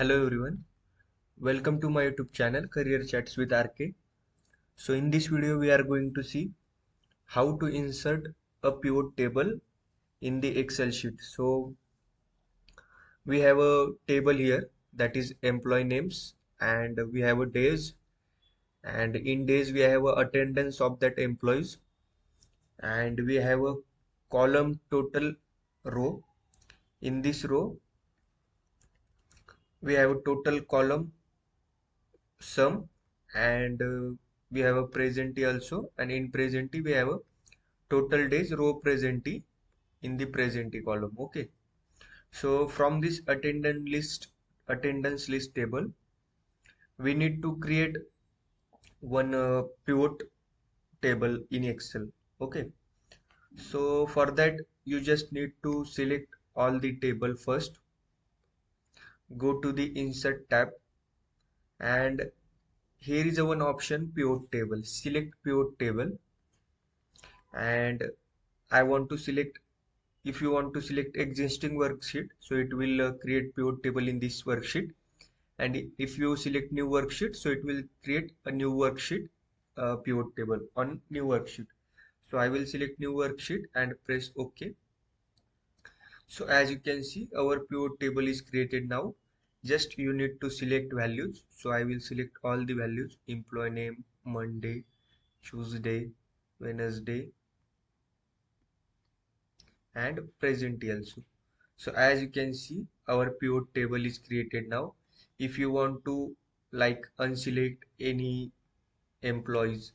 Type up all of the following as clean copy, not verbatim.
Hello everyone, welcome to my YouTube channel Career Chats with RK. So in this video we are going to see how to insert a pivot table in the Excel sheet. So we have a table here that is employee names, and we have a days, and in days we have a attendance of that employees, and we have a column total row. In this row we have a total column sum, and we have a presentee also, and in presentee we have a total days row presentee in the presentee column. Okay, so from this attendance list table we need to create one pivot table in Excel. Okay, so for that you just need to select all the table first, go to the insert tab, and here is a one option pivot table. Select pivot table, and I want to select, if you want to select existing worksheet, so it will create pivot table in this worksheet, and if you select new worksheet, so it will create a new worksheet pivot table on new worksheet. So I will select new worksheet and press OK. So as you can see, our pivot table is created now. Just you need to select values. So I will select all the values: employee name, Monday, Tuesday, Wednesday, and present also. So as you can see, our pivot table is created now. If you want to like unselect any employees,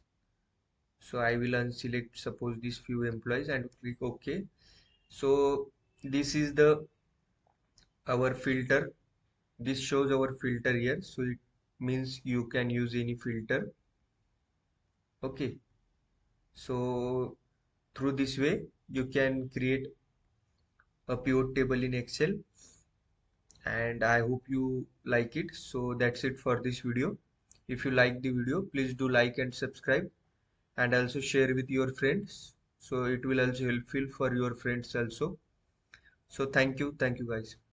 so I will unselect suppose these few employees and click OK. So this is the our filter. This shows our filter here. So it means you can use any filter. Okay. So through this way you can create a pivot table in Excel, and I hope you like it. So that's it for this video. If you like the video, please do like and subscribe, and also share with your friends, so it will also helpful for your friends also. So thank you guys.